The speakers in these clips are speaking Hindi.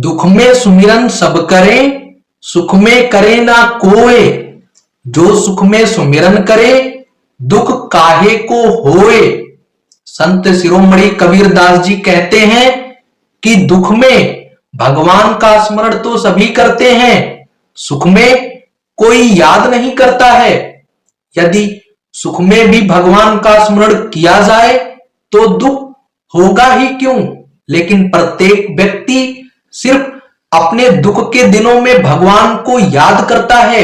दुख में सुमिरन सब करे, सुख में करे ना कोय। जो सुख में सुमिरन करे, दुख काहे को होए। संत शिरोमणि कबीरदास जी कहते हैं कि दुख में भगवान का स्मरण तो सभी करते हैं, सुख में कोई याद नहीं करता है। यदि सुख में भी भगवान का स्मरण किया जाए तो दुख होगा ही क्यों। लेकिन प्रत्येक व्यक्ति सिर्फ अपने दुख के दिनों में भगवान को याद करता है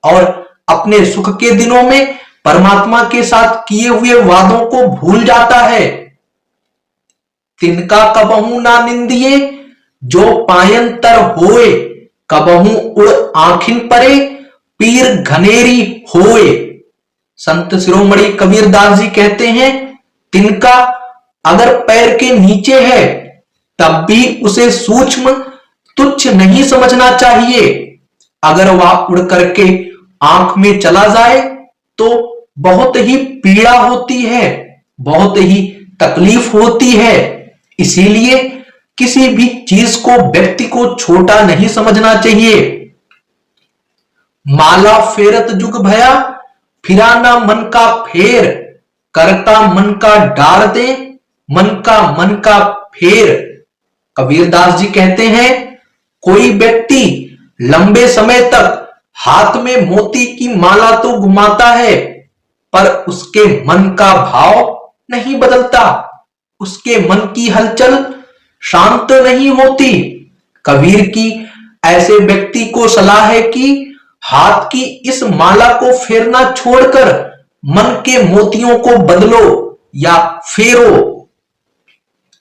और अपने सुख के दिनों में परमात्मा के साथ किए हुए वादों को भूल जाता है। तिनका कबहू ना निंदिए, जो पायंतर होए। कबहू उड़ आखिन परे, पीर घनेरी होए। संत शिरोमणि कबीरदास जी कहते हैं, तिनका अगर पैर के नीचे है तब भी उसे सूक्ष्म तुच्छ नहीं समझना चाहिए। अगर वह उड़ करके आंख में चला जाए तो बहुत ही पीड़ा होती है, बहुत ही तकलीफ होती है। इसीलिए किसी भी चीज को, व्यक्ति को छोटा नहीं समझना चाहिए। माला फेरत जुग भया, फिरा ना मन का फेर। करता मन का डार दे, मन का फेर। कबीरदास जी कहते हैं, कोई व्यक्ति लंबे समय तक हाथ में मोती की माला तो घुमाता है, पर उसके मन का भाव नहीं बदलता, उसके मन की हलचल शांत नहीं होती। कबीर की ऐसे व्यक्ति को सलाह है कि हाथ की इस माला को फेरना छोड़कर मन के मोतियों को बदलो या फेरो।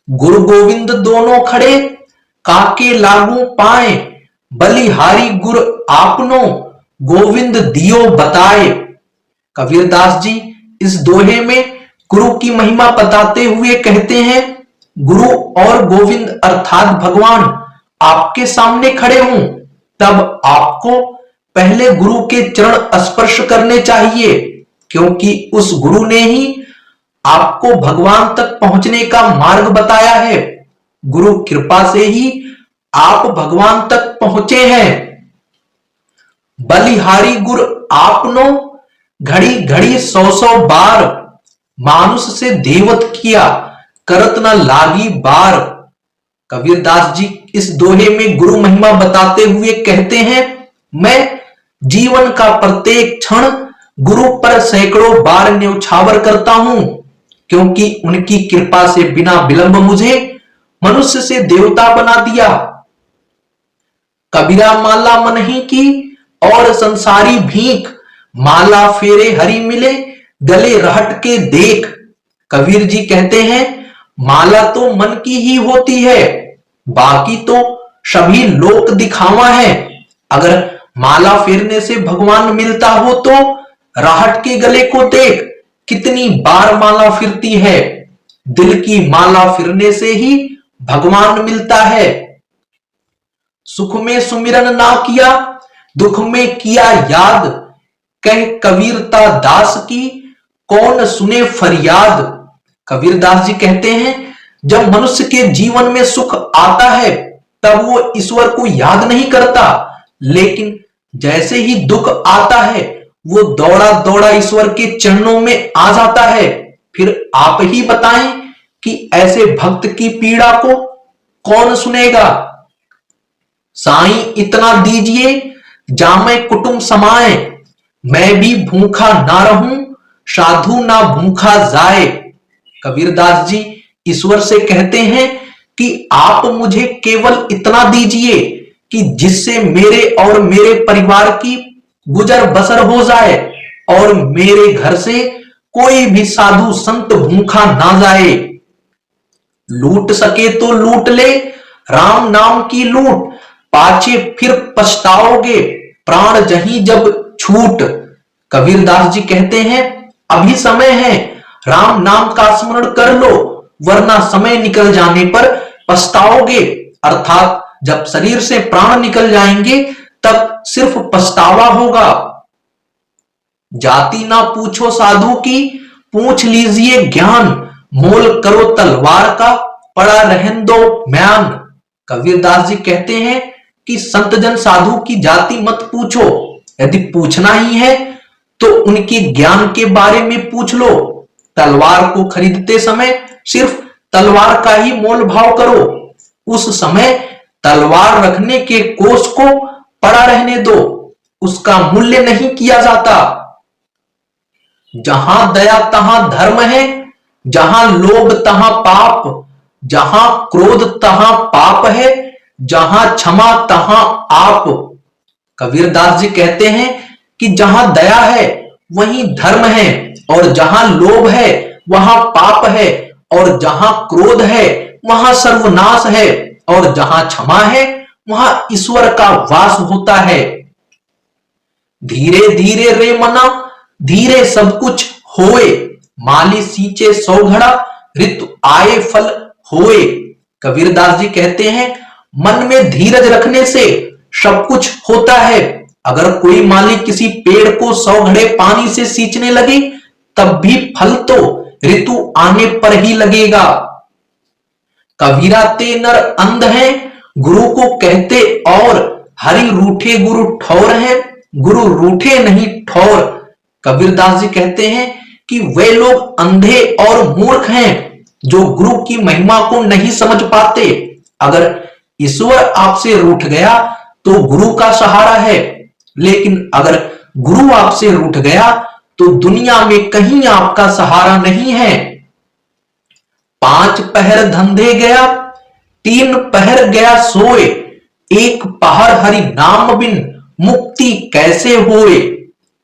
गुरु गोविंद दोनों खड़े, काके लागू पाए। बलिहारी गुर आपनो, गोविंद दियो बताए। कबीरदास जी इस दोहे में गुरु की महिमा बताते हुए कहते हैं, गुरु और गोविंद अर्थात भगवान आपके सामने खड़े हों तब आपको पहले गुरु के चरण स्पर्श करने चाहिए, क्योंकि उस गुरु ने ही आपको भगवान तक पहुंचने का मार्ग बताया है। गुरु कृपा से ही आप भगवान तक पहुंचे हैं। बलिहारी गुर आपनो, घड़ी घड़ी 100 बार। मानुष से देवत किया, करत न लागी बार। कबीरदास जी इस दोहे में गुरु महिमा बताते हुए कहते हैं, मैं जीवन का प्रत्येक क्षण गुरु पर सैकड़ों बार न्यौछावर करता हूं, क्योंकि उनकी कृपा से बिना विलंब मुझे मनुष्य से देवता बना दिया। कबीरा माला मन ही की और संसारी भीख। माला फेरे हरि मिले, गले रहट के देख। कबीर जी कहते हैं, माला तो मन की ही होती है, बाकी तो सभी लोक दिखावा है। अगर माला फेरने से भगवान मिलता हो तो राहट के गले को देख, कितनी बार माला फिरती है। दिल की माला फिरने से ही भगवान मिलता है। सुख में सुमिरन ना किया, दुख में किया याद। कह कबीरता दास की, कौन सुने फरियाद। कबीरदास जी कहते हैं, जब मनुष्य के जीवन में सुख आता है तब वो ईश्वर को याद नहीं करता, लेकिन जैसे ही दुख आता है वो दौड़ा दौड़ा ईश्वर के चरणों में आ जाता है। फिर आप ही बताएं कि ऐसे भक्त की पीड़ा को कौन सुनेगा। साईं इतना दीजिए, जामे कुटुंब समाए। मैं भी भूखा ना रहूं, साधु ना भूखा जाए। कबीरदास जी ईश्वर से कहते हैं कि आप मुझे केवल इतना दीजिए कि जिससे मेरे और मेरे परिवार की गुजर बसर हो जाए और मेरे घर से कोई भी साधु संत भूखा ना जाए। लूट सके तो लूट ले, राम नाम की लूट। पाछे फिर पछताओगे, प्राण जहीं जब छूट। कबीरदास जी कहते हैं, अभी समय है, राम नाम का स्मरण कर लो, वरना समय निकल जाने पर पछताओगे। अर्थात जब शरीर से प्राण निकल जाएंगे तब सिर्फ पछतावा होगा। जाति ना पूछो साधु की, पूछ लीजिए ज्ञान। मोल करो तलवार का, पड़ा रहन दो म्यान। कबीरदास जी कहते हैं कि संत जन साधु की जाति मत पूछो, यदि पूछना ही है तो उनके ज्ञान के बारे में पूछ लो। तलवार को खरीदते समय सिर्फ तलवार का ही मोल भाव करो, उस समय तलवार रखने के कोष को पड़ा रहने दो, उसका मूल्य नहीं किया जाता। जहां दया तहां धर्म है, जहां लोभ तहां पाप, जहां क्रोध तहां पाप है, जहां क्षमा तहां आप। कबीरदास जी कहते हैं कि जहां दया है वहीं धर्म है, और जहां लोभ है वहां पाप है, और जहां क्रोध है वहां सर्वनाश है, और जहां क्षमा है वहां ईश्वर का वास होता है। धीरे धीरे रे मना, धीरे सब कुछ होए, माली सींचे 100 घड़ा, ऋतु आए फल होए। कबीरदास जी कहते हैं मन में धीरज रखने से सब कुछ होता है। अगर कोई माली किसी पेड़ को 100 घड़े पानी से सींचने लगे तब भी फल तो ऋतु आने पर ही लगेगा। कबीरा ते नर अंध हैं, गुरु को कहते और, हरि रूठे गुरु ठौर हैं, गुरु रूठे नहीं ठौर। कबीरदास जी कहते हैं कि वे लोग अंधे और मूर्ख हैं जो गुरु की महिमा को नहीं समझ पाते। अगर ईश्वर आपसे रूठ गया तो गुरु का सहारा है, लेकिन अगर गुरु आपसे रूठ गया तो दुनिया में कहीं आपका सहारा नहीं है। 5 पहर धंधे गया, 3 पहर गया सोए, 1 पहर हरि नाम बिन मुक्ति कैसे होए।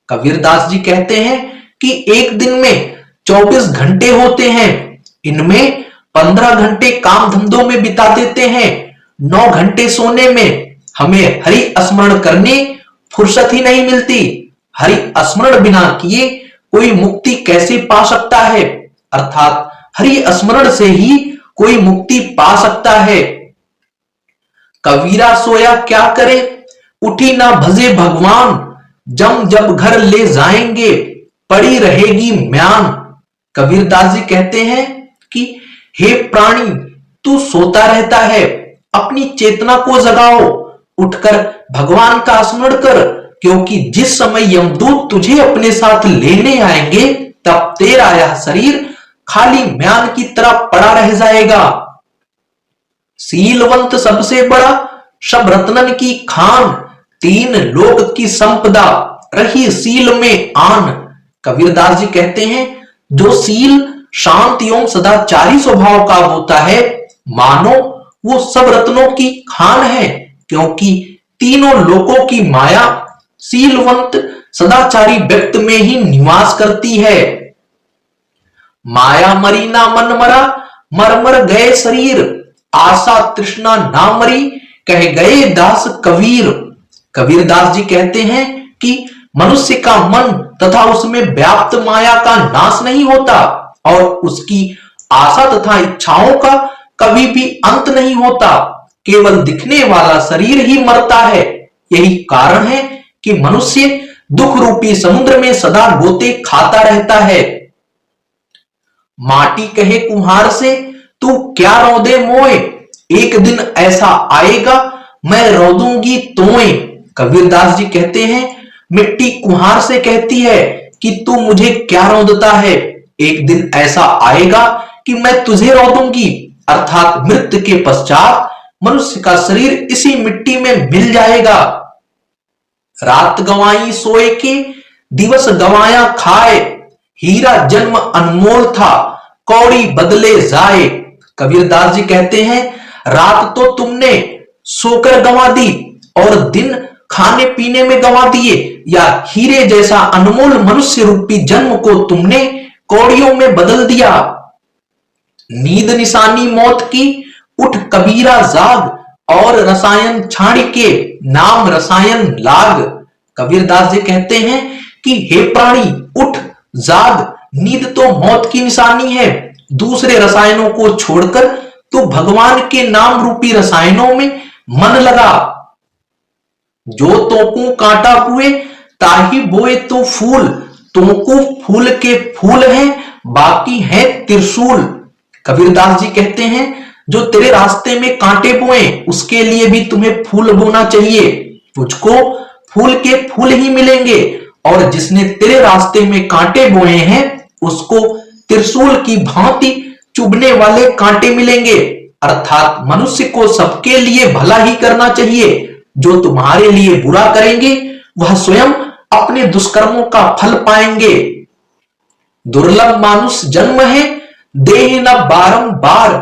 कबीरदास जी कहते हैं कि एक दिन में 24 घंटे होते हैं, इनमें 15 घंटे काम धंधों में बिता देते हैं, 9 घंटे सोने में। हमें हरि स्मरण करने फुर्सत ही नहीं मिलती। हरि स्मरण बिना किए कोई मुक्ति कैसे पा सकता है, अर्थात हरि स्मरण से ही कोई मुक्ति पा सकता है। कबीरा सोया क्या करे, उठी ना भजे भगवान, जम जब घर ले जाएंगे पड़ी रहेगी म्यान। कबीरदास जी कहते हैं कि हे प्राणी, तू सोता रहता है, अपनी चेतना को जगाओ, उठकर भगवान का स्मरण कर, क्योंकि जिस समय यमदूत तुझे अपने साथ लेने आएंगे तब तेरा यह शरीर खाली म्यान की तरह पड़ा रह जाएगा। सीलवंत सबसे बड़ा, सब रत्नन की खान, 3 लोक की संपदा रही सील में आन। कबीरदास जी कहते हैं जो सील शांत एवं सदाचारी स्वभाव का होता है, मानो वो सब रत्नों की खान है, क्योंकि तीनों लोकों की माया सीलवंत सदाचारी व्यक्ति में ही निवास करती है। माया मरी ना मन मरा, मर मर गए शरीर, आशा तृष्णा ना मरी, कह गए दास कबीर। कबीरदास जी कहते हैं कि मनुष्य का मन तथा उसमें व्याप्त माया का नाश नहीं होता, और उसकी आशा तथा इच्छाओं का कभी भी अंत नहीं होता, केवल दिखने वाला शरीर ही मरता है। यही कारण है कि मनुष्य दुख रूपी समुद्र में सदा गोते खाता रहता है। माटी कहे कुम्हार से, तू क्या रौदे मोए, एक दिन ऐसा आएगा मैं रौदूंगी तोए। कबीरदास जी कहते हैं मिट्टी कुम्हार से कहती है कि तू मुझे क्या रौदता है, एक दिन ऐसा आएगा कि मैं तुझे रौदूंगी, अर्थात मृत्यु के पश्चात मनुष्य का शरीर इसी मिट्टी में मिल जाएगा। रात गंवाई सोए के, दिवस गंवाया खाए, हीरा जन्म अनमोल था, कौड़ी बदले जाए। कबीरदास जी कहते हैं रात तो तुमने सोकर गंवा दी और दिन खाने पीने में गंवा दिए, या हीरे जैसा अनमोल मनुष्य रूपी जन्म को तुमने कौड़ियों में बदल दिया। नींद निशानी मौत की, उठ कबीरा जाग, और रसायन छाड़ के नाम रसायन लाग। कबीरदास जी कहते हैं कि हे प्राणी उठ जाग, नींद तो मौत की निशानी है, दूसरे रसायनों को छोड़कर तो भगवान के नाम रूपी रसायनों में मन लगा। जो तोकू कांटा पुए ताही बोए तो फूल, तोकू फूल के फूल हैं बाकी है त्रिशूल। कबीरदास जी कहते हैं जो तेरे रास्ते में कांटे बोए उसके लिए भी तुम्हें फूल बोना चाहिए, तुझको फूल के फूल ही मिलेंगे। और जिसने तेरे रास्ते में कांटे बोए हैं उसको त्रिशूल की भांति चुभने वाले कांटे मिलेंगे। अर्थात मनुष्य को सबके लिए भला ही करना चाहिए। जो तुम्हारे लिए बुरा करेंगे वह स्वयं अपने दुष्कर्मों का फल पाएंगे। दुर्लभ मानुष जन्म है, देह न बारंबार,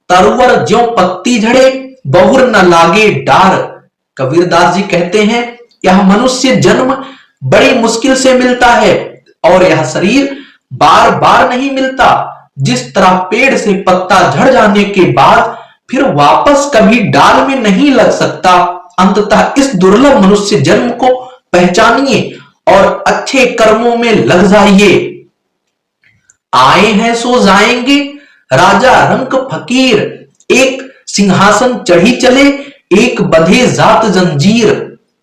तरवर ज्यों पत्ती झड़े, बहुर न लागे डार। कबीरदास जी कहते हैं यह मनुष्य जन्म बड़ी मुश्किल से मिलता है और यह शरीर बार बार नहीं मिलता। जिस तरह पेड़ से पत्ता झड़ जाने के बाद फिर वापस कभी डाल में नहीं लग सकता, अंततः इस दुर्लभ मनुष्य जन्म को पहचानिए और अच्छे कर्मों में लग जाइए। आए हैं सो जाएंगे, राजा रंक फकीर, एक सिंहासन चढ़ी चले, एक बंधे जात जंजीर।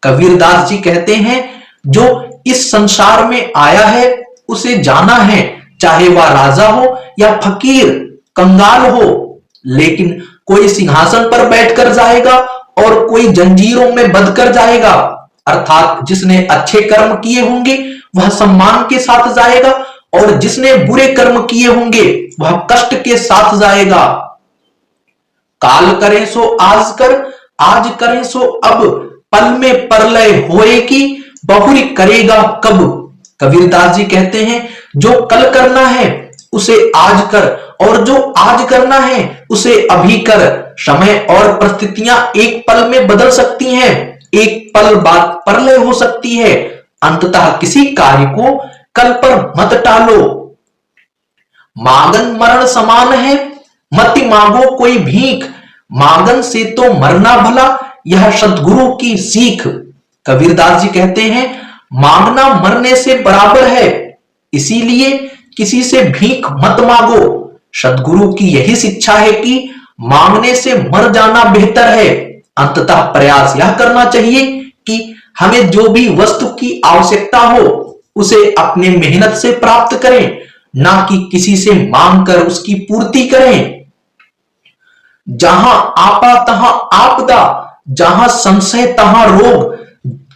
कबीरदास जी कहते हैं जो इस संसार में आया है उसे जाना है, चाहे वह राजा हो या फकीर, कंगाल हो, लेकिन कोई सिंहासन पर बैठकर जाएगा और कोई जंजीरों में बंध कर जाएगा। अर्थात जिसने अच्छे कर्म किए होंगे वह सम्मान के साथ जाएगा और जिसने बुरे कर्म किए होंगे वह कष्ट के साथ जाएगा। काल करें सो आज कर, आज करें सो अब, पल में परलय होएगी, बहुरी करेगा कब। कबीरदास जी कहते हैं जो कल करना है उसे आज कर और जो आज करना है उसे अभी कर। समय और परिस्थितियां एक पल में बदल सकती हैं, एक पल बाद परलय हो सकती है। अंततः किसी कार्य को कल पर मत टालो। मांगन मरण समान है, मत मांगो कोई भीख, मांगन से तो मरना भला, यह सद्गुरु की सीख। कबीरदास जी कहते हैं मांगना मरने से बराबर है, इसीलिए किसी से भीख मत मांगो। सद्गुरु की यही शिक्षा है कि मांगने से मर जाना बेहतर है। अंततः प्रयास यह करना चाहिए कि हमें जो भी वस्तु की आवश्यकता हो उसे अपने मेहनत से प्राप्त करें, ना कि किसी से मांगकर उसकी पूर्ति करें। जहां आपा तहां आपदा, जहां संशय तहां रोग,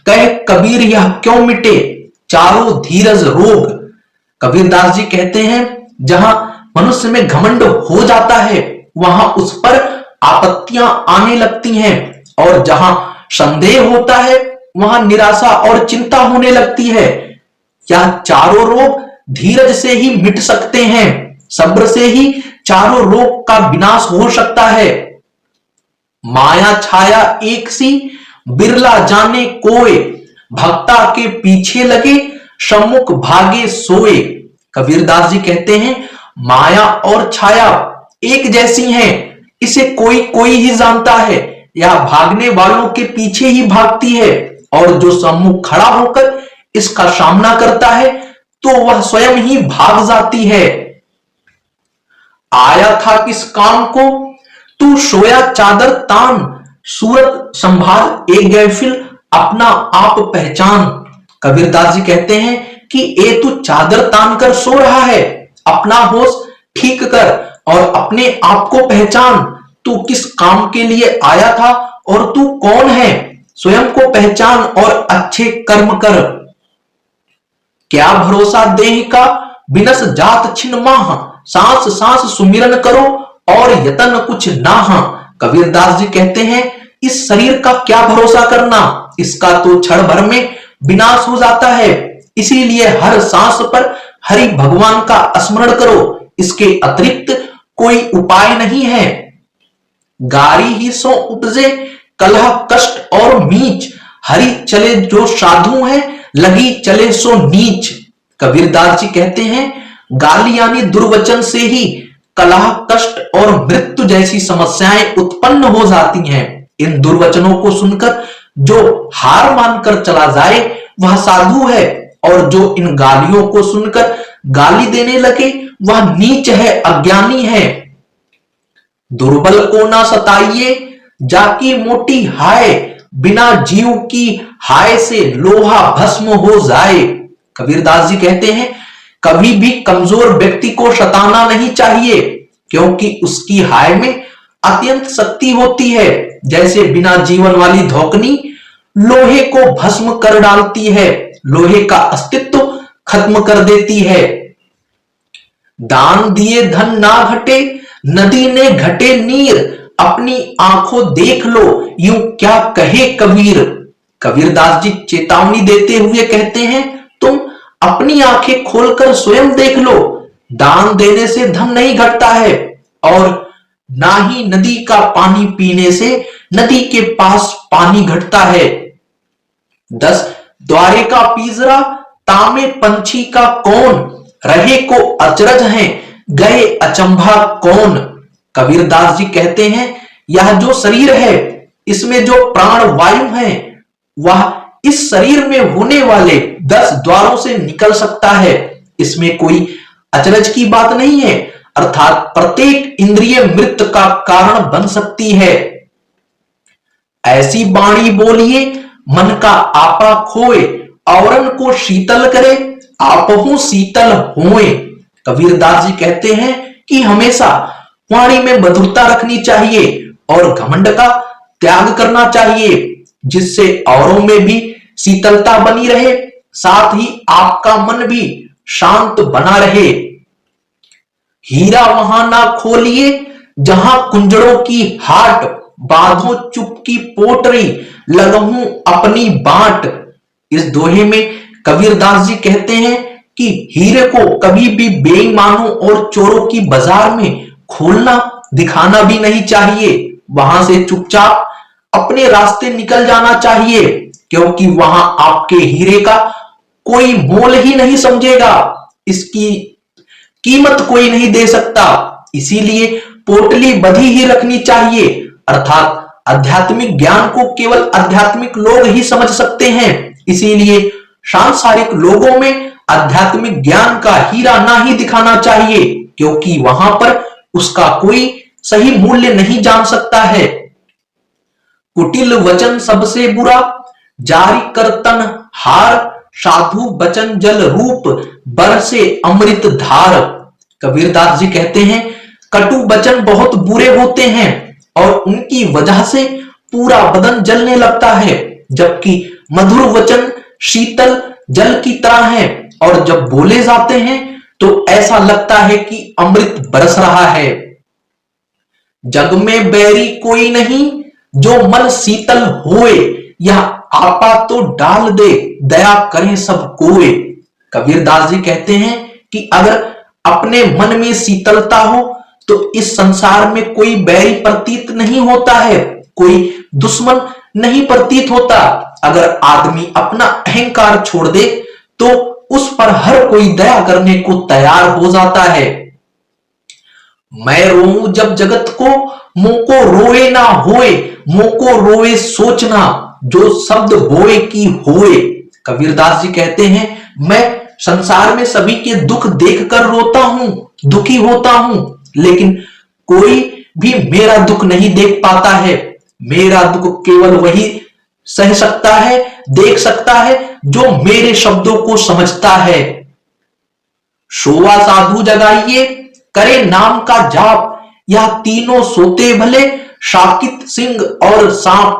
कह कबीर यह क्यों मिटे, चारों धीरज रोग। कबीरदास जी कहते हैं जहां मनुष्य में घमंड हो जाता है वहां उस पर आपत्तियां आने लगती हैं और जहां संदेह होता है वहां निराशा और चिंता होने लगती है। यह चारों रोग धीरज से ही मिट सकते हैं, सब्र से ही चारों रोग का विनाश हो सकता है। माया छाया एक सी, बिरला जाने कोय, भक्ता के पीछे लगे, सम्मुख भागे सोए। कबीरदास जी कहते हैं माया और छाया एक जैसी हैं, इसे कोई कोई ही जानता है। यह भागने वालों के पीछे ही भागती है और जो सम्मुख खड़ा होकर इसका सामना करता है तो वह स्वयं ही भाग जाती है। आया था किस काम को, तू सोया चादर तान, सूरत संभाल एक गैफिल, अपना आप पहचान। कबीरदास जी कहते हैं कि ए तू चादर तान कर सो रहा है, अपना होश ठीक कर और अपने आप को पहचान। तू किस काम के लिए आया था और तू कौन है, स्वयं को पहचान और अच्छे कर्म कर। क्या भरोसा देह का, बिनस जात छिन माह, सांस सांस सुमिरन करो और यतन कुछ नाह। कबीरदास जी कहते हैं इस शरीर का क्या भरोसा करना, इसका तो क्षण भर में विनाश हो जाता है। इसीलिए हर सांस पर हरि भगवान का स्मरण करो, इसके अतिरिक्त कोई उपाय नहीं है। गारी ही सो उपजे, कलह कष्ट और मीच, हरि चले जो साधु है, लगी चले सो नीच। कबीरदास जी कहते हैं गाली यानी दुर्वचन से ही कलह कष्ट और मृत्यु जैसी समस्याएं उत्पन्न हो जाती हैं। इन दुर्वचनों को सुनकर जो हार मानकर चला जाए वह साधु है और जो इन गालियों को सुनकर गाली देने लगे वह नीच है, अज्ञानी है। दुर्बल को ना सताइए, जाकी मोटी हाय, बिना जीव की हाय से लोहा भस्म हो जाए। कबीरदास जी कहते हैं कभी भी कमजोर व्यक्ति को सताना नहीं चाहिए, क्योंकि उसकी हाय में अत्यंत शक्ति होती है, जैसे बिना जीवन वाली धोकनी लोहे को भस्म कर डालती है, लोहे का अस्तित्व खत्म कर देती है। दान दिए धन ना घटे, नदी ने घटे नीर, अपनी आंखों देख लो यूं क्या कहे कबीर। कबीरदास जी चेतावनी देते हुए कहते हैं, तुम अपनी आंखें खोलकर स्वयं देख लो, दान देने से धन नहीं घटता है और ना ही नदी का पानी पीने से नदी के पास पानी घटता है। 10 द्वारे का पिंजरा तामे पंछी का कौन, रहे को अचरज हैं गए अचंभा कौन। कबीरदास जी कहते हैं, यह जो शरीर है इसमें जो प्राण वायु है वह इस शरीर में होने वाले 10 द्वारों से निकल सकता है, इसमें कोई अचरज की बात नहीं है, अर्थात प्रत्येक इंद्रिय मृत्यु का कारण बन सकती है। ऐसी वाणी बोलिए मन का आपा खोए, औरन को शीतल करे आपहु शीतल होए। कबीरदास जी कहते हैं कि हमेशा वाणी में मधुरता रखनी चाहिए और घमंड का त्याग करना चाहिए, जिससे औरों में भी शीतलता बनी रहे, साथ ही आपका मन भी शांत बना रहे। हीरा वहां ना खोलिए जहां कुंजड़ों की हाट, बांधो चुप की पोटरी लगहूं अपनी बाट। इस दोहे में कबीरदास जी कहते हैं कि हीरे को कभी भी बेईमानों और चोरों की बाजार में खोलना दिखाना भी नहीं चाहिए, वहां से चुपचाप अपने रास्ते निकल जाना चाहिए, क्योंकि वहां आपके हीरे का कोई मोल ही नहीं समझेगा, इसकी कीमत कोई नहीं दे सकता। इसीलिए पोटली बधी ही रखनी चाहिए, अर्थात आध्यात्मिक ज्ञान को केवल आध्यात्मिक लोग ही समझ सकते हैं, इसीलिए सांसारिक लोगों में आध्यात्मिक ज्ञान का हीरा ना ही दिखाना चाहिए, क्योंकि वहां पर उसका कोई सही मूल्य नहीं जान सकता है। कुटिल वचन सबसे बुरा, जारी करतन हार, साधु वचन जल रूप बरसे अमृत धार। कबीरदास जी कहते हैं, कटु वचन बहुत बुरे होते हैं और उनकी वजह से पूरा बदन जलने लगता है, जबकि मधुर वचन शीतल जल की तरह है और जब बोले जाते हैं तो ऐसा लगता है कि अमृत बरस रहा है। जग में बैरी कोई नहीं जो मन शीतल होए, यह आपा तो डाल दे दया करें सब कोए। कबीरदास जी कहते हैं कि अगर अपने मन में शीतलता हो तो इस संसार में कोई बैरी प्रतीत नहीं होता है, कोई दुश्मन नहीं प्रतीत होता। अगर आदमी अपना अहंकार छोड़ दे तो उस पर हर कोई दया करने को तैयार हो जाता है। मैं रोऊं जब जगत को, मुंह को रोए ना होए, मुंह को रोए सोचना, जो शब्द बोए की होए। कबीरदास जी कहते हैं, मैं संसार में सभी के दुख देखकर रोता हूं, दुखी होता हूं, लेकिन कोई भी मेरा दुख नहीं देख पाता है। मेरा दुख केवल वही सह सकता है, देख सकता है जो मेरे शब्दों को समझता है। सोवा साधु जगाइए करे नाम का जाप, यह तीनों सोते भले शाकित सिंह और सांप।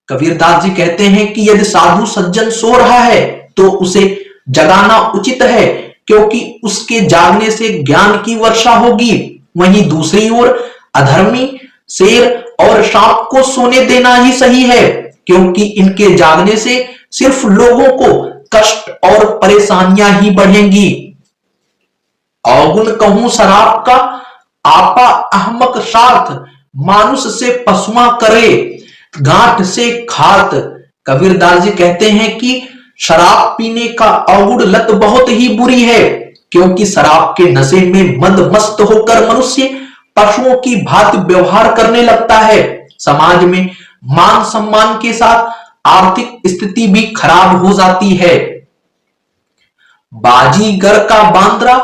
कबीरदास जी कहते हैं कि यदि साधु सज्जन सो रहा है तो उसे जगाना उचित है, क्योंकि उसके जागने से ज्ञान की वर्षा होगी। वहीं दूसरी ओर अधर्मी शेर और सांप को सोने देना ही सही है, क्योंकि इनके जागने से सिर्फ लोगों को कष्ट और परेशानियां ही बढ़ेंगी। अवगुण कहूं शराब का, आपा अहमक साथ, मानुष से पशुआ करे गांठ से खात। कबीरदास जी कहते हैं कि शराब पीने का अवगुण लत बहुत ही बुरी है, क्योंकि शराब के नशे में मंद मस्त होकर मनुष्य पशुओं की भांति व्यवहार करने लगता है। समाज में मान सम्मान के साथ आर्थिक स्थिति भी खराब हो जाती है। बाजीगर का बांद्रा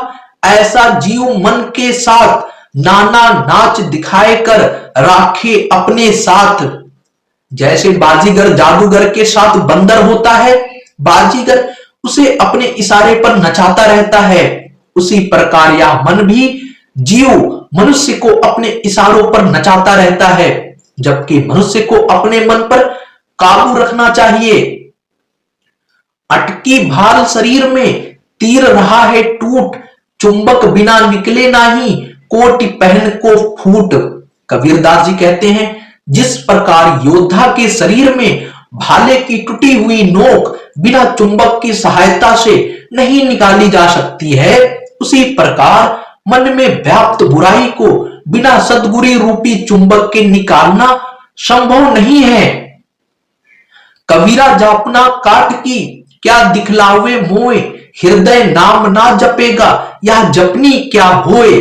ऐसा जीव मन के साथ, नाना नाच दिखाए कर राखे अपने साथ। जैसे बाजीगर जादूगर के साथ बंदर होता है, बाजीगर उसे अपने इशारे पर नचाता रहता है, उसी प्रकार यह मन भी जीव मनुष्य को अपने इशारों पर नचाता रहता है, जबकि मनुष्य को अपने मन पर काबू रखना चाहिए। अटकी भाल शरीर में तीर रहा है टूट, चुंबक बिना निकले नाही, कोटि पहन को फूट। कबीरदास जी कहते हैं, जिस प्रकार योद्धा के शरीर में भाले की टूटी हुई नोक बिना चुंबक की सहायता से नहीं निकाली जा सकती है, उसी प्रकार मन में व्याप्त बुराई को बिना सद्गुरु रूपी चुंबक के निकालना संभव नहीं है। कबीरा जापना काट की क्या दिखलावे मोए, हृदय नाम ना जपेगा यह जपनी क्या होए।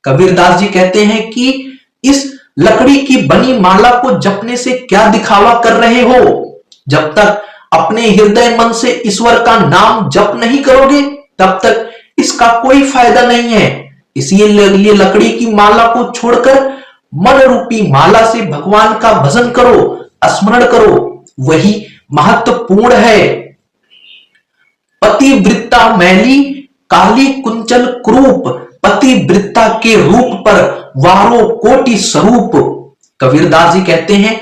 कबीरदास जी कहते हैं कि इस लकड़ी की बनी माला को जपने से क्या दिखावा कर रहे हो। जब तक अपने हृदय मन से ईश्वर का नाम जप नहीं करोगे, तब तक इसका कोई फायदा नहीं है। इसीलिए लकड़ी की माला को छोड़कर मन रूपी माला से भगवान का भजन करो, स्मरण करो, वही महत्वपूर्ण है। पतिव्रता मैली काली कुंचल क्रूप, पतिव्रता के रूप पर वारो कोटि स्वरूप। कबीरदास जी कहते हैं,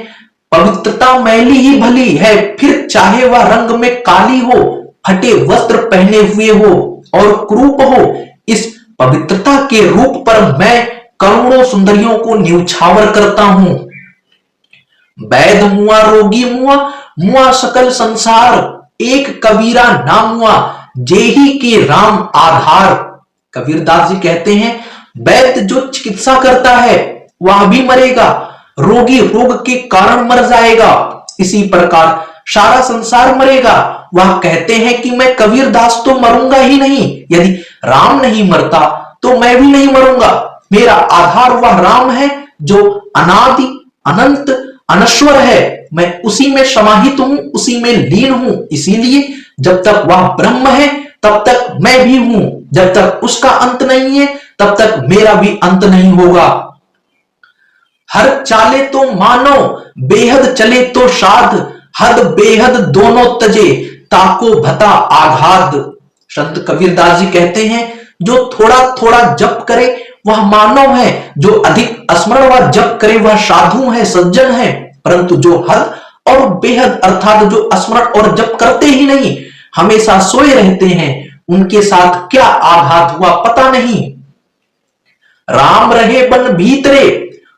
पवित्रता मैली ही भली है, फिर चाहे वह रंग में काली हो, फटे वस्त्र पहने हुए हो और क्रूप हो, इस पवित्रता के रूप पर मैं करोड़ों सुंदरियों को न्यौछावर करता हूं। वैद मुआ रोगी मुआ, मुआ सकल संसार, एक कबीरा नाम मुआ, जेही के राम आधार। कबीरदास जी कहते हैं, वैद्य जो चिकित्सा करता है वह भी मरेगा, रोगी रोग के कारण मर जाएगा, इसी प्रकार सारा संसार मरेगा। वह कहते हैं कि मैं कबीरदास तो मरूंगा ही नहीं, यदि राम नहीं मरता तो मैं भी नहीं मरूंगा। मेरा आधार वह राम है जो अनादि अनंत अनश्वर है, मैं उसी में समाहित हूं, उसी में लीन हूं। इसीलिए जब तक वह ब्रह्म है तब तक मैं भी हूं, जब तक उसका अंत नहीं है तब तक मेरा भी अंत नहीं होगा। हर चाले तो मानो बेहद चले तो साध, हद बेहद दोनों तजे ताको भता आघात। संत कबीरदास जी कहते हैं, जो थोड़ा थोड़ा जप करे वह मानव है, जो अधिक स्मरण व जप करे वह साधु है, सज्जन है, परंतु जो हद और बेहद अर्थात जो स्मरण और जप करते ही नहीं, हमेशा सोए रहते हैं, उनके साथ क्या आघात हुआ पता नहीं। राम रहे बन भीतरे,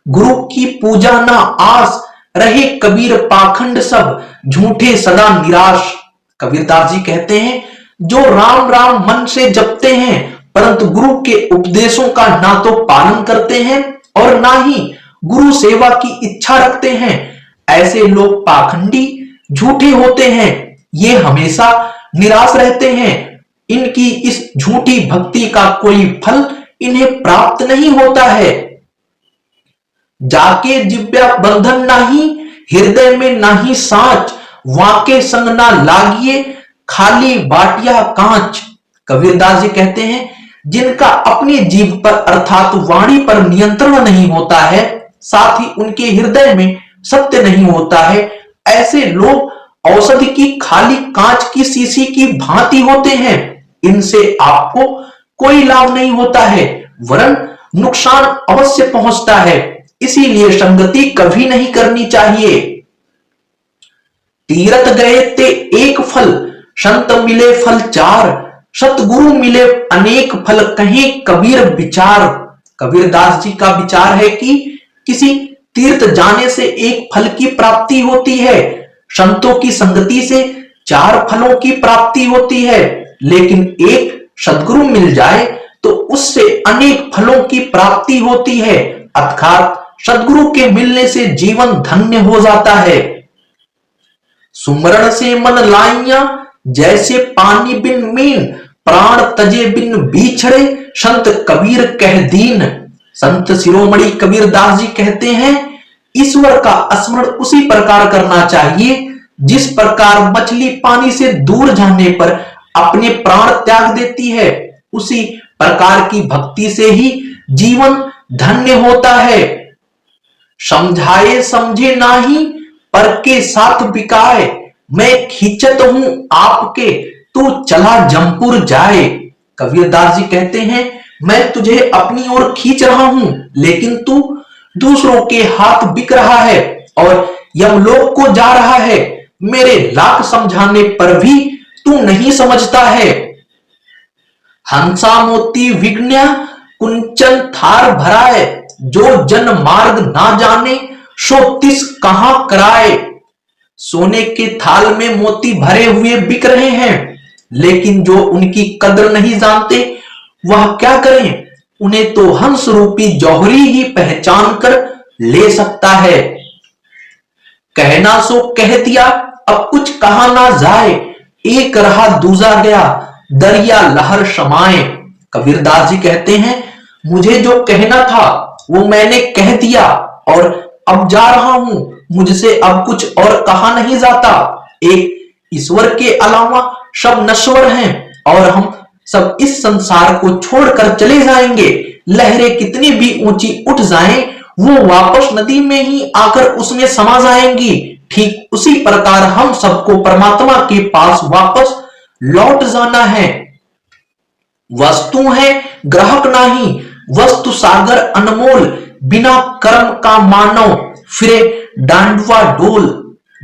गुरु की पूजा ना आस, रहे कबीर पाखंड सब, झूठे सदा निराश। कबीरदास जी कहते हैं, जो राम राम मन से जपते हैं परंतु गुरु के उपदेशों का ना तो पालन करते हैं और ना ही गुरु सेवा की इच्छा रखते हैं, ऐसे लोग पाखंडी झूठे होते हैं, ये हमेशा निराश रहते हैं। इनकी इस झूठी भक्ति का कोई फल इन्हें प्राप्त नहीं होता है। जाके जिब्या बंधन नाही, हृदय में नाही सांच, वाके संग ना लागिए खाली बाटिया कांच। कबीरदास जी कहते हैं, जिनका अपनी जीभ पर अर्थात वाणी पर नियंत्रण नहीं होता है, साथ ही उनके हृदय में सत्य नहीं होता है, ऐसे लोग औषधि की खाली कांच की शीशी की भांति होते हैं। इनसे आपको कोई लाभ नहीं होता है, वरन नुकसान अवश्य पहुंचता है। इसीलिए संगति कभी नहीं करनी चाहिए। तीरथ गए ते एक फल, संत मिले फल चार, सतगुरु मिले अनेक फल, कहीं कबीर विचार। कबीरदास जी का विचार है कि किसी तीर्थ जाने से एक फल की प्राप्ति होती है, संतों की संगति से 4 फलों की प्राप्ति होती है, लेकिन एक सद्गुरु मिल जाए तो उससे अनेक फलों की प्राप्ति होती है, अर्थात सद्गुरु के मिलने से जीवन धन्य हो जाता है। सुमरण से मन लाइया जैसे पानी बिन मीन, प्राण तजे बिन बीछड़े संत कबीर कह दीन। संत शिरोमणि कबीरदास जी कहते हैं, ईश्वर का स्मरण उसी प्रकार करना चाहिए जिस प्रकार मछली पानी से दूर जाने पर अपने प्राण त्याग देती है, उसी प्रकार की भक्ति से ही जीवन धन्य होता है। समझाए समझे नाही पर के साथ बिकाए, मैं खींचत हूं आपके तू चला जमपुर जाए। कबीरदास जी कहते हैं, मैं तुझे अपनी ओर खींच रहा हूं, लेकिन तू दूसरों के हाथ बिक रहा है और यमलोक को जा रहा है। मेरे लाख समझाने पर भी तू नहीं समझता है। हंसा मोती विघ्न कुंचन थार भराए, जो जन मार्ग ना जाने सो तिस कहां कराए। सोने के थाल में मोती भरे हुए बिक रहे हैं, लेकिन जो उनकी कदर नहीं जानते वह क्या करें। उन्हें तो हंस रूपी जौहरी ही पहचान कर ले सकता है। कहना सो कह दिया, अब कुछ कहा ना जाए। एक रहा दूजा गया, दरिया लहर समाए। कबीरदास जी कहते हैं, मुझे जो कहना था वो मैंने कह दिया और अब जा रहा हूं। मुझसे अब कुछ और कहा नहीं जाता। एक ईश्वर के अलावा सब नश्वर हैं और हम सब इस संसार को छोड़कर चले जाएंगे। लहरें कितनी भी ऊंची उठ जाएं, वो वापस नदी में ही आकर उसमें समा जाएंगी। ठीक उसी प्रकार हम सबको परमात्मा के पास वापस लौट जाना है। वस्तु है ग्राहक नहीं, वस्तु सागर अनमोल। बिना कर्म का मानव फिरे डांडवा डोल।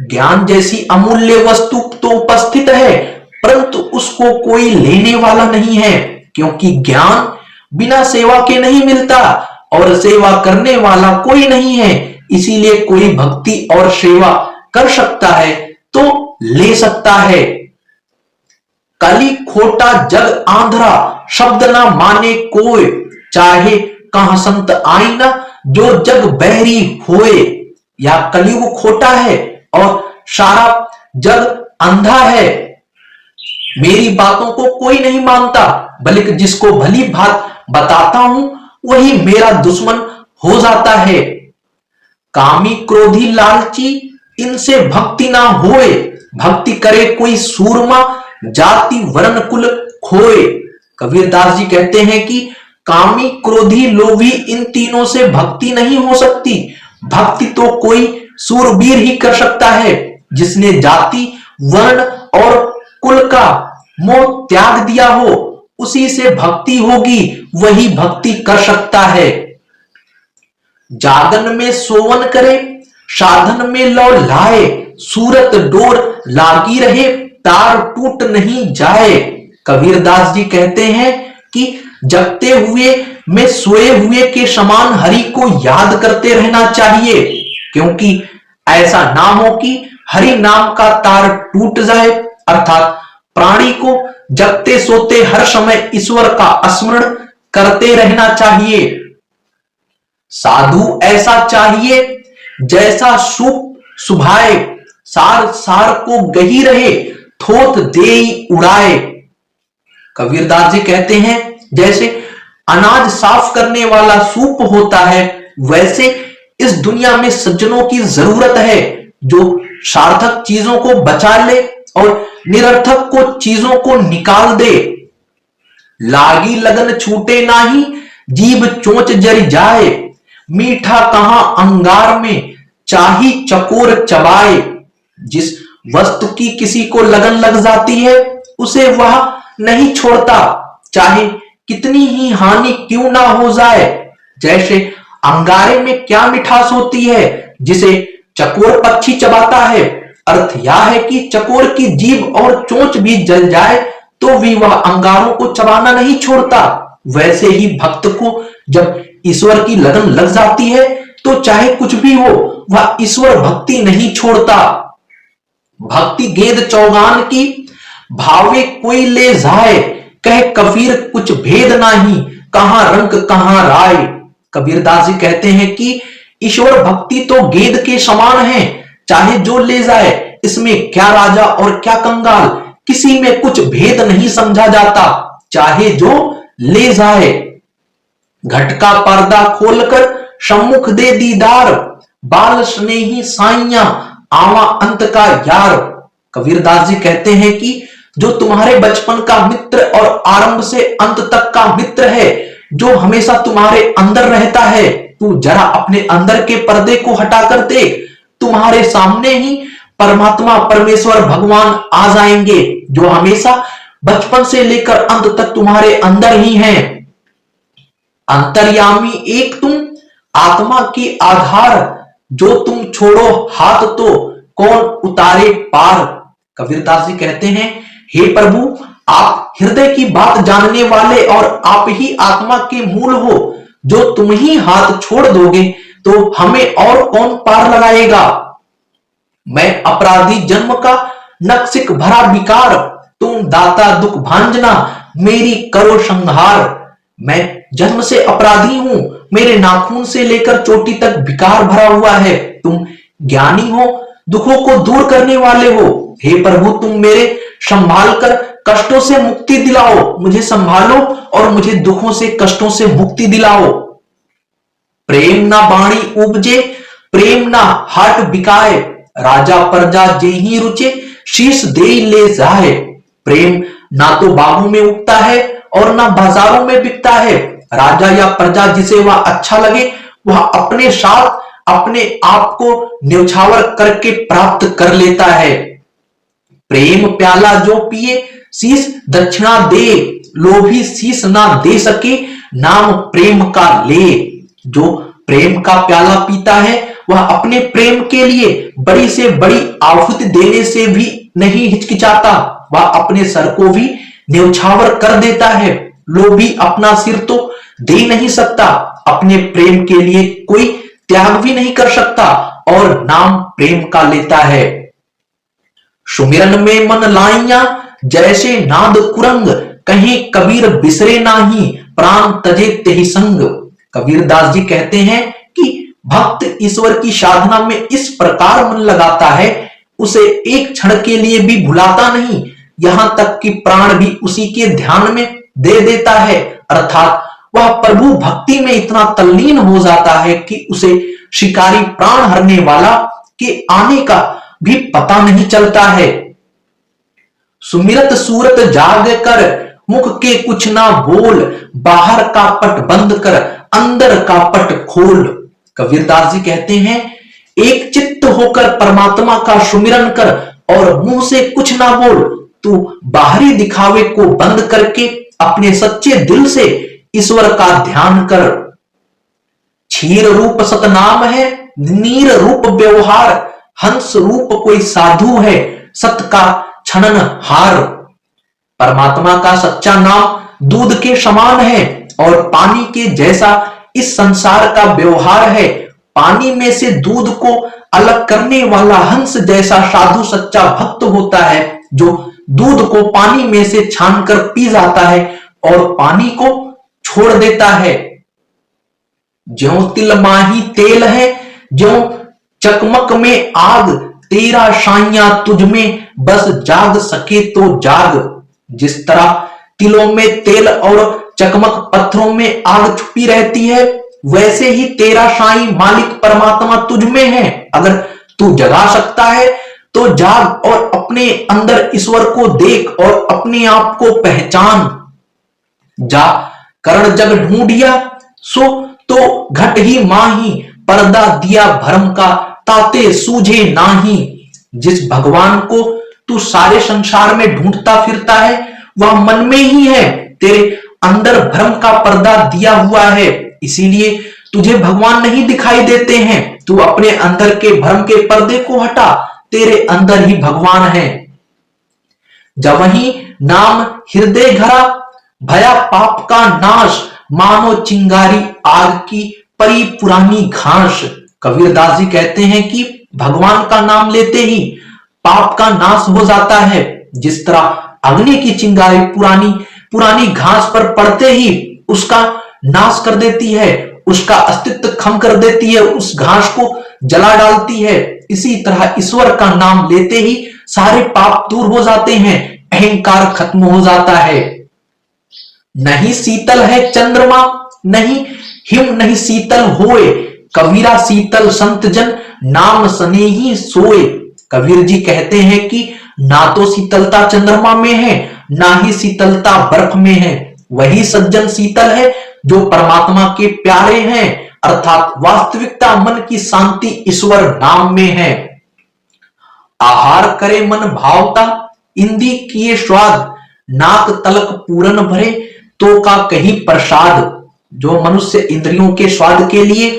ज्ञान जैसी अमूल्य वस्तु तो उपस्थित है, परंतु उसको कोई लेने वाला नहीं है, क्योंकि ज्ञान बिना सेवा के नहीं मिलता और सेवा करने वाला कोई नहीं है। इसीलिए कोई भक्ति और सेवा कर सकता है तो ले सकता है। कली खोटा जग आंधरा, शब्द ना माने कोई। चाहे कहां संत आई ना, जो जग बहरी होए। या कलयुग खोटा है और सारा जग अंधा है। मेरी बातों को कोई नहीं मानता, बल्कि जिसको भली बात बताता हूं वही मेरा दुश्मन हो जाता है। कामी क्रोधी लालची, इनसे भक्ति ना होए। भक्ति करे कोई सूरमा, जाति वर्ण कुल खोए। कबीरदास जी कहते हैं कि कामी क्रोधी लोभी इन तीनों से भक्ति नहीं हो सकती। भक्ति तो कोई सूरवीर ही कर सकता है, जिसने जाति वर्ण और कुल का मोह त्याग दिया हो। उसी से भक्ति होगी, वही भक्ति कर सकता है। जागन में सोवन करे, साधन में लौ लाए। सूरत डोर लागी रहे, तार टूट नहीं जाए। कबीरदास जी कहते हैं कि जगते हुए में सोए हुए के समान हरि को याद करते रहना चाहिए, क्योंकि ऐसा ना हो कि हरि नाम का तार टूट जाए। अर्थात प्राणी को जगते सोते हर समय ईश्वर का स्मरण करते रहना चाहिए। साधु ऐसा चाहिए जैसा सूप सुभाए, सार सार को गही रहे, थोथ देई उड़ाए। कबीरदास जी कहते हैं, जैसे अनाज साफ करने वाला सूप होता है, वैसे इस दुनिया में सज्जनों की जरूरत है, जो सार्थक चीजों को बचा ले और निरर्थक को चीजों को निकाल दे। लागी लगन छूटे नाही, जीभ चोंच जरी जाए। मीठा कहां अंगार में, चाही चकोर चबाए। जिस वस्तु की किसी को लगन लग जाती है, उसे वह नहीं छोड़ता, चाहे कितनी ही हानि क्यों ना हो जाए। जैसे अंगारे में क्या मिठास होती है, जिसे चकोर पक्षी चबाता है। अर्थ यह है कि चकोर की जीभ और चोंच भी जल जाए तो भी वह अंगारों को चबाना नहीं छोड़ता। वैसे ही भक्त को जब ईश्वर की लगन लग जाती है, तो चाहे कुछ भी हो, वह ईश्वर भक्ति नहीं छोड़ता। भक्ति गेंद चौगान की, भावे कोई ले जाए। कह कबीर कुछ भेद नहीं, कहां रंग कहां राय। कबीरदास जी कहते हैं कि ईश्वर भक्ति तो गेंद के समान है, चाहे जो ले जाए। इसमें क्या राजा और क्या कंगाल, किसी में कुछ भेद नहीं समझा जाता, चाहे जो ले जाए। घट का पर्दा खोलकर सम्मुख दे दीदार, बाल स्नेही साइया आवा अंत का यार। कबीरदास जी कहते हैं कि जो तुम्हारे बचपन का मित्र और आरंभ से अंत तक का मित्र है, जो हमेशा तुम्हारे अंदर रहता है, तू जरा अपने अंदर के पर्दे को हटाकर देख, तुम्हारे सामने ही परमात्मा परमेश्वर भगवान आ जाएंगे, जो हमेशा बचपन से लेकर अंत तक तुम्हारे अंदर ही हैं। अंतर्यामी एक तुम, आत्मा की आधार, जो तुम छोड़ो हाथ तो कौन उतारे पार। कबीरदास जी कहते हैं, हे प्रभु, आप हृदय की बात जानने वाले और आप ही आत्मा के मूल हो। जो तुम ही हाथ छोड़ दोगे तो हमें और कौन पार लगाएगा। मैं अपराधी जन्म का नक्सिक भरा विकार, तुम दाता दुख भांजना मेरी करो संहार। मैं जन्म से अपराधी हूं, मेरे नाखून से लेकर चोटी तक विकार भरा हुआ है। तुम ज्ञानी हो, दुखों को दूर करने वाले हो। हे प्रभु, तुम मेरे संभाल कर कष्टों से मुक्ति दिलाओ, मुझे संभालो और मुझे दुखों से कष्टों से मुक्ति दिलाओ। प्रेम ना बाणी उपजे, प्रेम ना हाट बिकाए, राजा प्रजा जेहि रुचे, शीश दे ले जाए। प्रेम ना तो बागों में उगता है और ना बाजारों में बिकता है। राजा या प्रजा जिसे वह अच्छा लगे वह अपने साथ अपने आप को न्यौछावर करके प्राप्त कर लेता है। प्रेम प्याला जो पिए शीश दक्षिणा दे, लोभी शीश ना दे सके नाम प्रेम का ले। जो प्रेम का प्याला पीता है वह अपने प्रेम के लिए बड़ी से बड़ी आहुति देने से भी नहीं हिचकिचाता, वह अपने सर को भी न्यौछावर कर देता है। लोभी अपना सिर तो दे नहीं सकता, अपने प्रेम के लिए कोई त्याग भी नहीं कर सकता और नाम प्रेम का लेता है। सुमिरन में मन लाइया जैसे नाद कुरंग, कहीं कबीर बिसरे नाही प्राण तजे तेहि संग। कबीरदास जी कहते हैं कि भक्त ईश्वर की साधना में इस प्रकार मन लगाता है, उसे एक क्षण के लिए भी भुलाता नहीं, यहां तक कि प्राण भी उसी के ध्यान में दे देता है। अर्थात वह प्रभु भक्ति में इतना तल्लीन हो जाता है कि उसे शिकारी प्राण हरने वाला के आने का भी पता नहीं चलता है। सुमिरत सूरत जाग कर, मुख के कुछ ना बोल, बाहर का पट बंद कर अंदर का पट खोल। कबीरदास जी कहते हैं, एक चित्त होकर परमात्मा का सुमिरन कर और मुंह से कुछ ना बोल। तू बाहरी दिखावे को बंद करके अपने सच्चे दिल से ईश्वर का ध्यान कर। क्षीर रूप सतनाम है, नीर रूप व्यवहार, हंस रूप कोई साधु है, सत का छनन हार। परमात्मा का सच्चा नाम दूध के समान है और पानी के जैसा इस संसार का व्यवहार है। पानी में से दूध को अलग करने वाला हंस जैसा साधु सच्चा भक्त होता है, जो दूध को पानी में से छानकर पी जाता है और पानी को छोड़ देता है। ज्यों तिल माही तेल है, ज्यों चकमक में आग, तेरा साइया तुझ में बस जाग सके तो जाग। जिस तरह तिलों में तेल और चकमक पत्थरों में आग छुपी रहती है, वैसे ही तेरा साईं मालिक परमात्मा तुझ में है। अगर तू जगा सकता है तो जाग और अपने अंदर ईश्वर को देख और अपने आप को पहचान। जा करण जग ढूंढिया सो तो घट ही माही, पर्दा दिया भरम का ताते सूझे नाही। जिस भगवान को तू सारे संसार में ढूंढता फिरता है वह मन में ही है, तेरे अंदर भ्रम का पर्दा दिया हुआ है, इसीलिए तुझे भगवान नहीं दिखाई देते हैं। तू अपने अंदर के भ्रम के पर्दे को हटा, तेरे अंदर ही भगवान है। जब वही नाम हृदय घरा, भया पाप का नाश, मानो चिंगारी आग की परी पुरानी घास। कबीरदास जी कहते हैं कि भगवान का नाम लेते ही पाप का नाश हो जाता है। जिस तरह अग्नि की चिंगारी पुरानी पुरानी घास पर पड़ते ही उसका नाश कर देती है, उसका अस्तित्व खत्म कर देती है, उस घास को जला डालती है, इसी तरह ईश्वर का नाम लेते ही सारे पाप दूर हो जाते हैं, अहंकार खत्म हो जाता है। नहीं शीतल है चंद्रमा, नहीं हिम नहीं शीतल होए, कबीरा शीतल संत जन नाम स्नेही सोए। कबीर जी कहते हैं कि ना तो शीतलता चंद्रमा में है, ना ही शीतलता बर्फ में है, वही सज्जन शीतल है जो परमात्मा के प्यारे हैं। अर्थात वास्तविकता मन की शांति ईश्वर नाम में है। आहार करे मन भावता, इंदी किए स्वाद, नाक तलक पूरन भरे तो का कहीं प्रसाद। जो मनुष्य इंद्रियों के स्वाद के लिए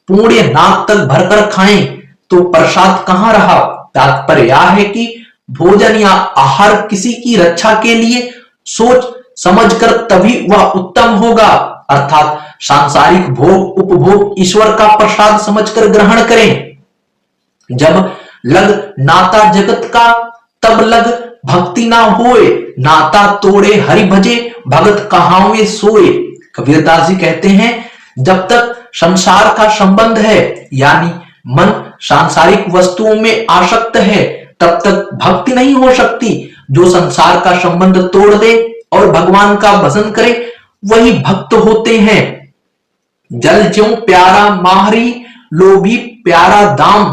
पूर्ण नाक तक भरकर खाएं तो प्रसाद कहां रहा। तात्पर्य यह है कि भोजन या आहार किसी की रक्षा के लिए सोच समझकर तभी वह उत्तम होगा, अर्थात सांसारिक भोग उपभोग ईश्वर का प्रसाद समझकर ग्रहण करें। जब लग नाता जगत का तब लग भक्ति ना होए, नाता तोड़े हरि भजे भगत कहावे सोए। कबीरदास जी कहते हैं जब तक संसार का संबंध है यानी मन सांसारिक वस्तुओं में आसक्त है तब तक भक्ति नहीं हो सकती। जो संसार का संबंध तोड़ दे और भगवान का भजन करे वही भक्त होते हैं। जल ज्यों प्यारा माहरी लोभी प्यारा दाम,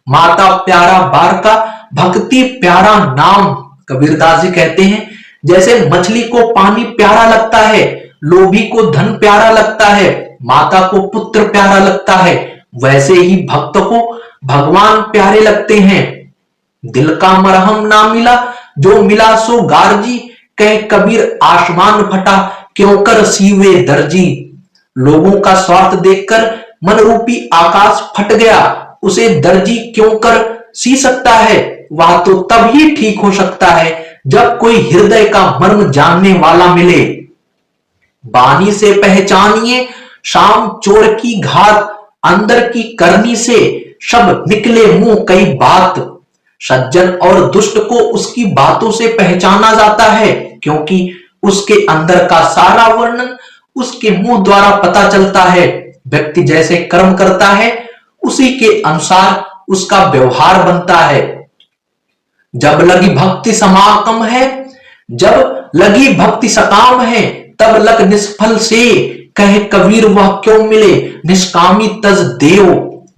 माता प्यारा बार का भक्ति प्यारा नाम। कबीरदास जी कहते हैं जैसे मछली को पानी प्यारा लगता है, लोभी को धन प्यारा लगता है, माता को पुत्र प्यारा लगता है, वैसे ही भक्त को भगवान प्यारे लगते हैं। दिल का मरहम ना मिला जो मिला सो गारजी, कह कबीर आसमान फटा क्यों कर सीवे दर्जी। लोगों का स्वार्थ देखकर मन रूपी आकाश फट गया, उसे दर्जी क्यों कर सी सकता है। वह तो तब ही ठीक हो सकता है जब कोई हृदय का मर्म जानने वाला मिले। बानी से पहचानिए शाम चोर की घात, अंदर की करनी से सब निकले मुंह कई बात। सज्जन और दुष्ट को उसकी बातों से पहचाना जाता है क्योंकि उसके अंदर का सारा वर्णन उसके मुंह द्वारा पता चलता है। व्यक्ति जैसे कर्म करता है उसी के अनुसार उसका व्यवहार बनता है। जब लगी भक्ति समाकम है, जब लगी भक्ति सकाम है, तब लग निष्फल से कहे कबीर वह क्यों मिले निष्कामी तज देव।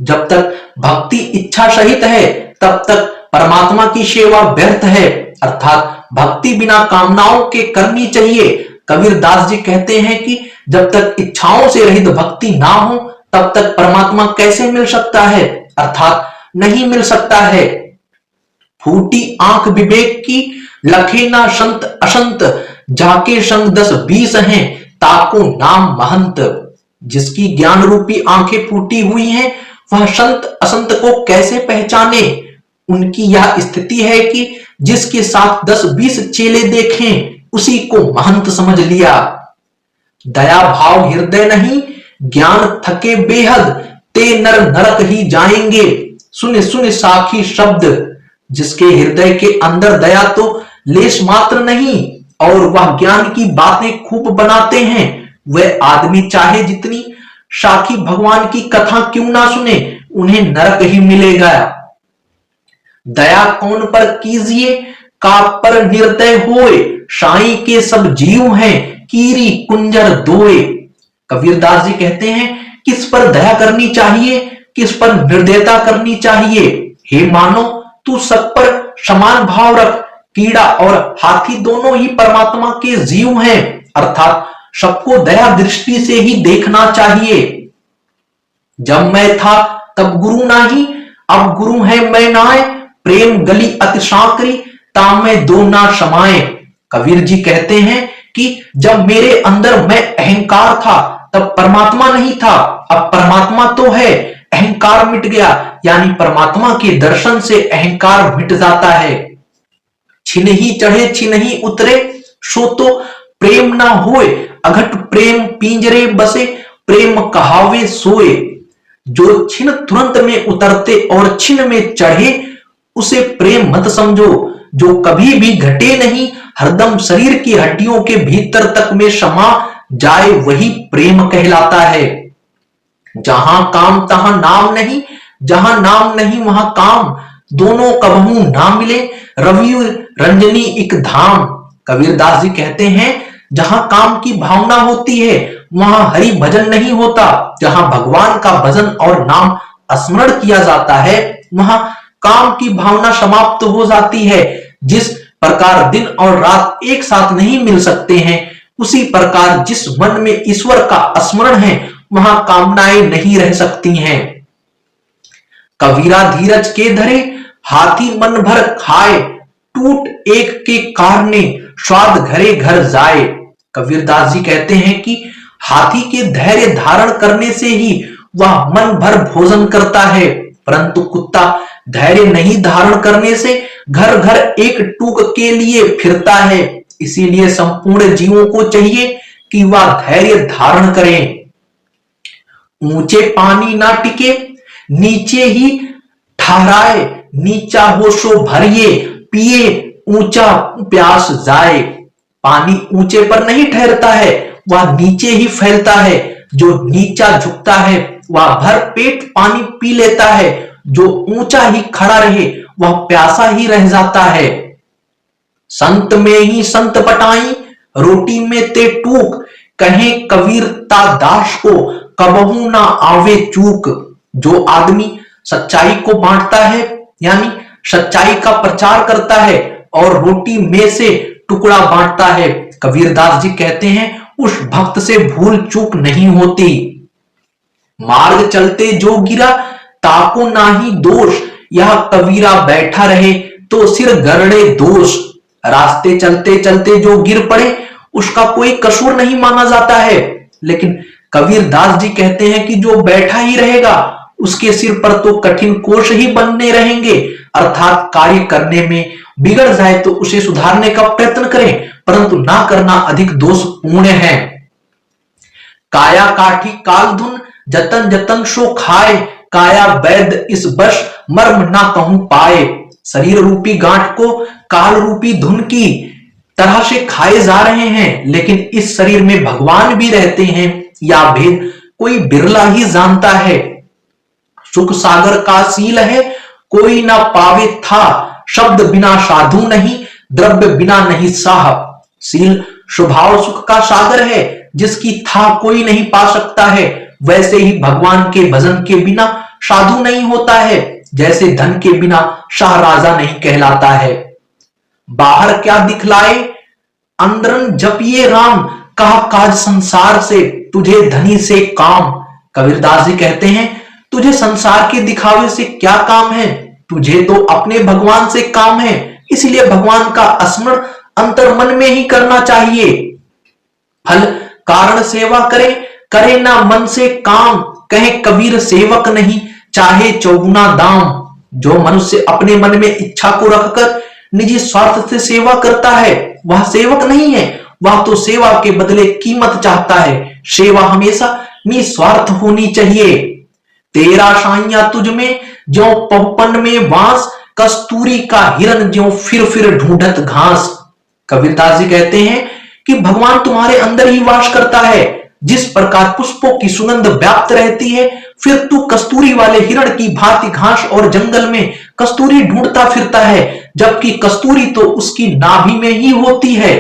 जब तक भक्ति इच्छा सहित है तब तक परमात्मा की सेवा व्यर्थ है, अर्थात भक्ति बिना कामनाओं के करनी चाहिए। कबीरदास जी कहते हैं कि जब तक इच्छाओं से रहित भक्ति ना हो तब तक परमात्मा कैसे मिल सकता है, अर्थात नहीं मिल सकता है। फूटी आंख विवेक की लखे ना संत असंत, जाके संग 10-20 हैं ताको नाम महंत। जिसकी ज्ञान रूपी आंखें फूटी हुई हैं वह संत असंत को कैसे पहचाने। उनकी यह स्थिति है कि जिसके साथ 10-20 चेले देखें उसी को महंत समझ लिया। दया भाव हृदय नहीं ज्ञान थके बेहद, ते नर नरक ही जाएंगे सुने सुने साखी शब्द। जिसके हृदय के अंदर दया तो लेश मात्र नहीं और वह ज्ञान की बातें खूब बनाते हैं, वह आदमी चाहे जितनी साखी भगवान की कथा क्यों ना सुने उन्हें नरक ही मिलेगा। दया कौन पर कीजिए का पर निर्दय होए, साई के सब जीव हैं कीरी कुंजर दोए। कबीरदास जी कहते हैं किस पर दया करनी चाहिए, किस पर निर्दयता करनी चाहिए। हे मानो तू सब पर समान भाव रख, कीड़ा और हाथी दोनों ही परमात्मा के जीव हैं, अर्थात सबको दया दृष्टि से ही देखना चाहिए। जब मैं था तब गुरु नाही, अब गुरु है मैं नाय, प्रेम गली अति सांकरी तामे दो ना समाए। कबीर जी कहते हैं कि जब मेरे अंदर मैं अहंकार था तब परमात्मा नहीं था, अब परमात्मा तो है, अहंकार मिट गया, यानी परमात्मा के दर्शन से अहंकार मिट जाता है। छिन ही चढ़े छिन ही उतरे सो तो प्रेम ना होए, अघट प्रेम पिंजरे बसे प्रेम कहावे सोए। जो छिन तुरंत में उतरते और छिन में चढ़े उसे प्रेम मत समझो, जो कभी भी घटे नहीं हरदम शरीर की हड्डियों के भीतर तक में समा जाए वही प्रेम कहलाता है। जहां काम तहां नाम नहीं, जहां नाम नहीं वहां काम, दोनों कबहू ना मिले रवि रंजनी एक धाम। कबीरदास जी कहते हैं जहां काम की भावना होती है वहां हरि भजन नहीं होता, जहां भगवान का भजन और नाम स्मरण किया जाता है वहां काम की भावना समाप्त हो जाती है। जिस प्रकार दिन और रात एक साथ नहीं मिल सकते हैं उसी प्रकार जिस मन में ईश्वर का स्मरण है वहां कामनाएं नहीं रह सकती हैं। कबीरा धीरज के धरे हाथी मन भर खाए, टूट एक के कारणे स्वाद घरे घर जाए। कबीरदास जी कहते हैं कि हाथी के धैर्य धारण करने से ही वह मन भर भोजन करता है, परंतु कुत्ता धैर्य नहीं धारण करने से घर घर एक टूक के लिए फिरता है। इसीलिए संपूर्ण जीवों को चाहिए कि वह धैर्य धारण करें। ऊंचे पानी ना टिके, नीचे ही ठहराए, नीचा हो सो भरिए, पिए ऊंचा प्यास जाए। पानी ऊंचे पर नहीं ठहरता है, वह नीचे ही फैलता है। जो नीचा झुकता है वह भर पेट पानी पी लेता है, जो ऊंचा ही खड़ा रहे वह प्यासा ही रह जाता है। संत में ही संत पटाई, रोटी में ते टूक, कहे कबीरता दास को कबहू ना आवे चूक। जो आदमी सच्चाई को बांटता है, यानी सच्चाई का प्रचार करता है और रोटी में से टुकड़ा बांटता है, कबीरदास जी कहते हैं उस भक्त से भूल चूक नहीं होती। मार्ग चलते जो गिरा, ताको नाही दोष, यह कबीरा बैठा रहे तो सिर गरड़े दोष। रास्ते चलते चलते जो गिर पड़े उसका कोई कसूर नहीं माना जाता है, लेकिन कबीरदास जी कहते हैं कि जो बैठा ही रहेगा उसके सिर पर तो कठिन कोष ही बनने रहेंगे। अर्थात कार्य करने में बिगड़ जाए तो उसे सुधारने का प्रयत्न करें, परंतु ना करना अधिक दोषपूर्ण है। काया काठी काल धुन, जतन जतन सो खाए, काया वैद इस बश मर्म ना कहूं पाए। शरीर रूपी गांठ को काल रूपी धुन की तरह से खाए जा रहे हैं, लेकिन इस शरीर में भगवान भी रहते हैं, या भेद कोई बिरला ही जानता है। सुख सागर का सील है, कोई ना पावे था, शब्द बिना साधु नहीं, द्रव्य बिना नहीं साहब। सील स्वभाव सुख का सागर है, जिसकी था कोई नहीं पा सकता है। वैसे ही भगवान के भजन के बिना साधु नहीं होता है, जैसे धन के बिना शाह राजा नहीं कहलाता है। बाहर क्या दिखलाए, अंदरन जपिए राम, कहा काज संसार से, तुझे धनी से काम। कबीरदास जी कहते हैं तुझे संसार के दिखावे से क्या काम है, तुझे तो अपने भगवान से काम है। इसलिए भगवान का स्मरण अंतर मन में ही करना चाहिए। फल कारण सेवा करे, करे ना मन से काम, कहे कबीर सेवक नहीं, चाहे चौगुना दाम। जो मनुष्य अपने मन में इच्छा को रखकर निजी स्वार्थ से सेवा करता है वह सेवक नहीं है, वह तो सेवा के बदले कीमत चाहता है। सेवा हमेशा निस्वार्थ होनी चाहिए। तेरा साइया तुझ में ज्यों पहुपन में बांस, कस्तूरी का हिरन ज्यों फिर ढूंढत घास। कबीरदास जी कहते हैं कि भगवान तुम्हारे अंदर ही वास करता है। जिस प्रकार पुष्पों की सुगंध व्याप्त रहती है, फिर तू कस्तूरी वाले हिरण की भांति घास और जंगल में कस्तूरी ढूंढता फिरता है, जबकि कस्तूरी तो उसकी नाभि में ही होती है।